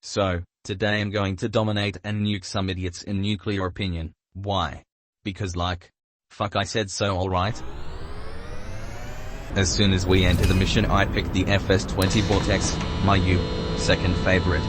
So, today I'm going to dominate and nuke some idiots in nuclear opinion. Why? Because fuck I said so, alright? As soon as we enter the mission I picked the FS-20 Vortex, my second favorite.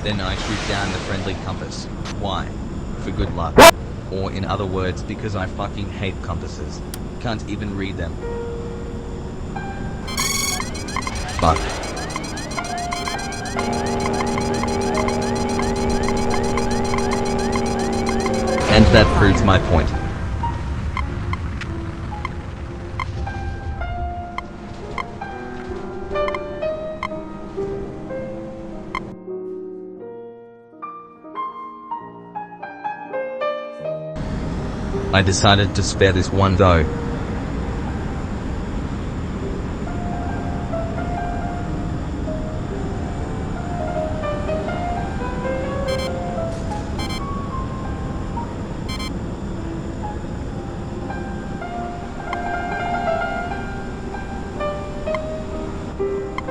Then I shoot down the friendly compass. Why? For good luck. Or in other words, because I fucking hate compasses. Can't even read them. Fuck. And that proves my point. I decided to spare this one though.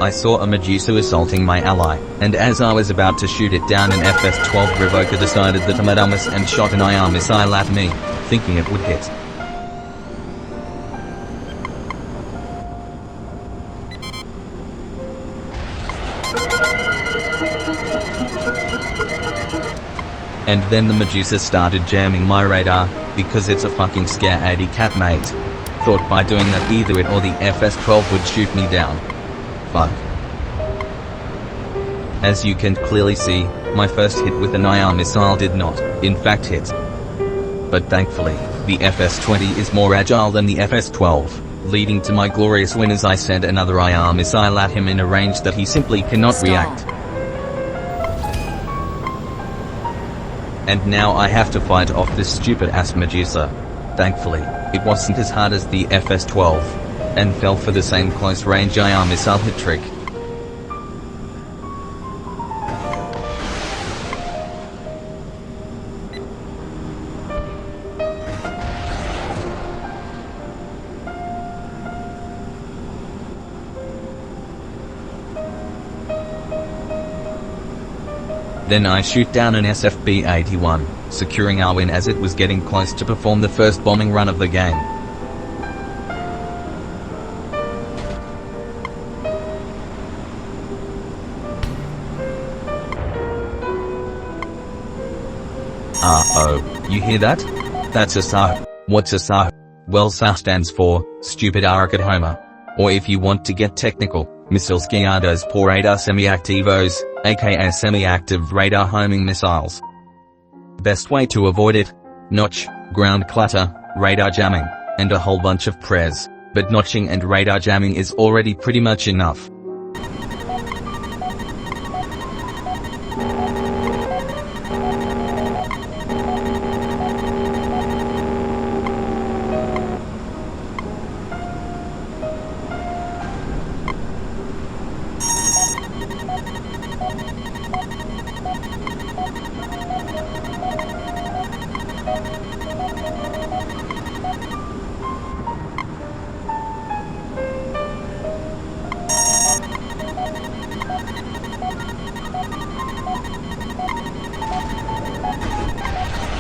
I saw a Medusa assaulting my ally, and as I was about to shoot it down, an FS-12 Revoker decided that I'm a dumbass and shot an IR missile at me, thinking it would hit. And then the Medusa started jamming my radar, because it's a fucking scaredy cat mate. Thought by doing that either it or the FS-12 would shoot me down. Fuck. As you can clearly see, my first hit with an IR missile did not, in fact, hit. But thankfully, the FS-20 is more agile than the FS-12, leading to my glorious win as I sent another IR missile at him in a range that he simply cannot react. And now I have to fight off this stupid ass Medusa. Thankfully, it wasn't as hard as the FS-12, and fell for the same close range IR missile hit trick. Then I shoot down an SFB-81, securing our win as it was getting close to perform the first bombing run of the game. Oh, you hear that? That's a SAH. What's a SAH? Well, SAH stands for, Stupid Arrogant Homer. Or if you want to get technical, Missiles Guiados por Radar Semi-Activos, aka Semi-Active Radar Homing Missiles. Best way to avoid it? Notch, ground clutter, radar jamming, and a whole bunch of prayers, but notching and radar jamming is already pretty much enough.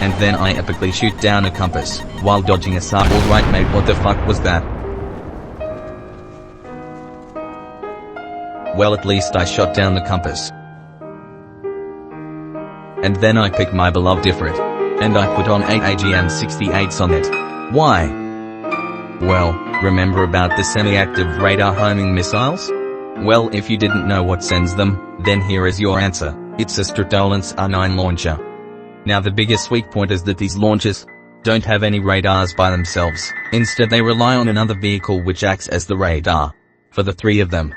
And then I epically shoot down a compass, while dodging a SAR. Alright mate, what the fuck was that? Well, at least I shot down the compass. And then I picked my beloved Ifrit, and I put on 8 AGM-68s on it. Why? Well, remember about the semi-active radar homing missiles? Well, if you didn't know what sends them, then here is your answer. It's a Stratolance R9 launcher. Now the biggest weak point is that these launchers don't have any radars by themselves. Instead they rely on another vehicle which acts as the radar for the three of them.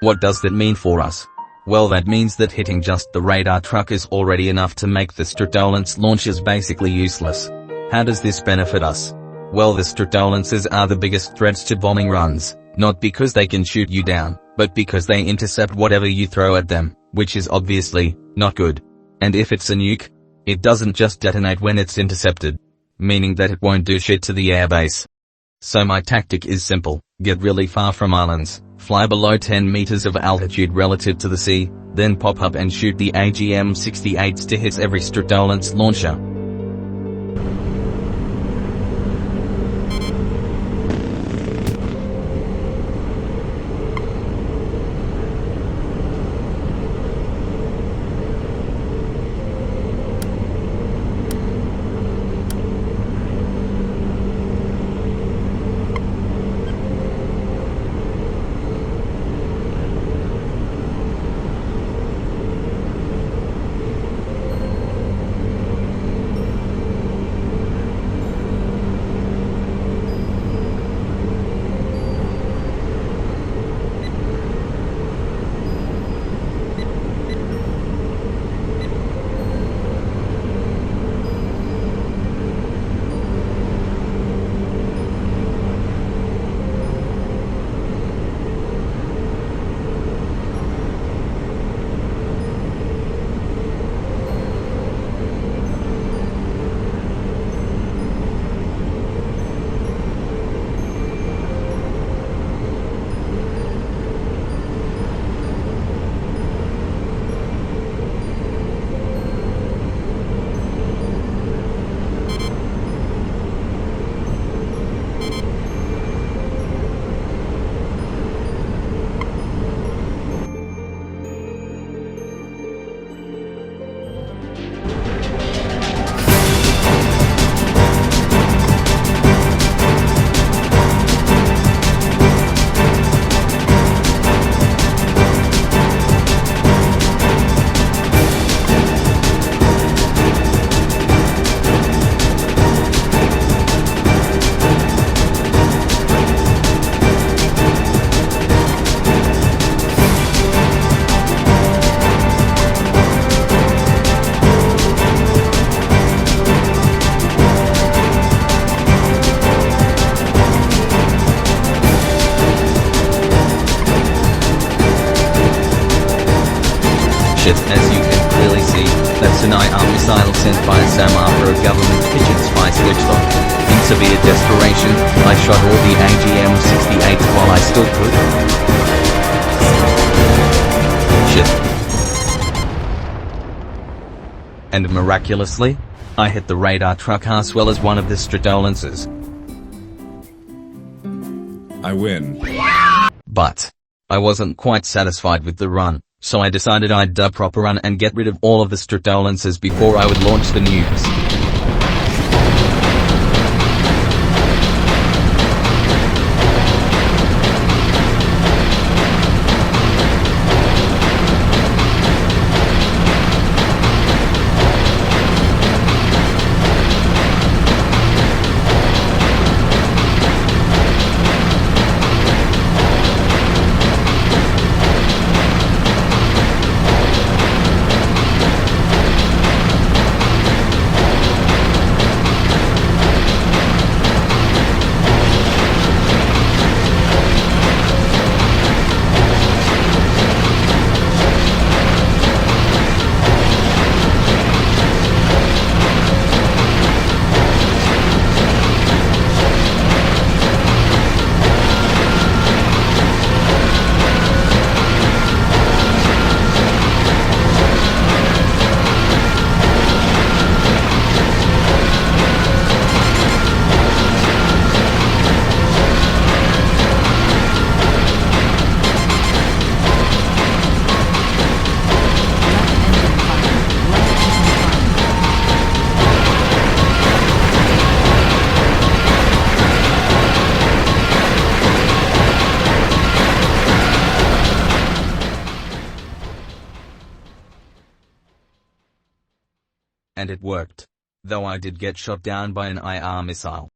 What does that mean for us? Well, that means that hitting just the radar truck is already enough to make the Stratolance launchers basically useless. How does this benefit us? Well, the Stratolances are the biggest threats to bombing runs, not because they can shoot you down, but because they intercept whatever you throw at them, which is obviously not good. And if it's a nuke, it doesn't just detonate when it's intercepted, meaning that it won't do shit to the airbase. So my tactic is simple: get really far from islands, fly below 10 meters of altitude relative to the sea, then pop up and shoot the AGM-68s to hit every Stratolence launcher. As you can clearly see, that's an IR missile sent by Sam after a government pigeon spy switched on. In severe desperation, I shot all the AGM-68s while I still could. Shit. And miraculously, I hit the radar truck as well as one of the Stratolences. I win. But I wasn't quite satisfied with the run. So I decided I'd do a proper run and get rid of all of the Stratolences before I would launch the nukes. And it worked. Though I did get shot down by an IR missile.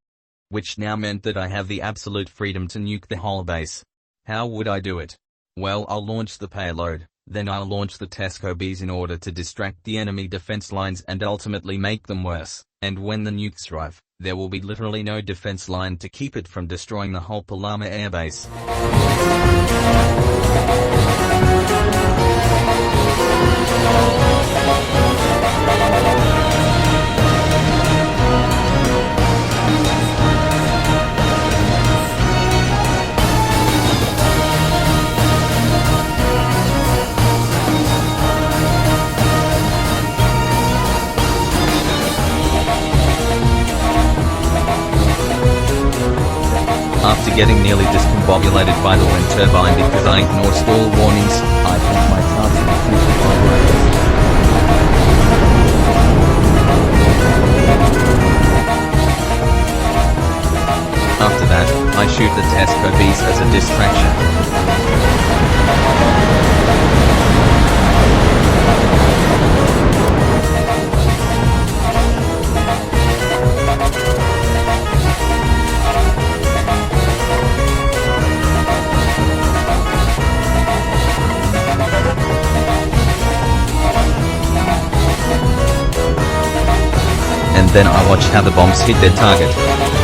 Which now meant that I have the absolute freedom to nuke the whole base. How would I do it? Well, I'll launch the payload, then I'll launch the Tesco-Bs in order to distract the enemy defense lines and ultimately make them worse. And when the nukes arrive, there will be literally no defense line to keep it from destroying the whole Palama airbase. After getting nearly discombobulated by the wind turbine because I ignored stall warnings, I put my car to the crucified road. After that, I shoot the Tesco bees as a distraction. And then I watched how the bombs hit their target.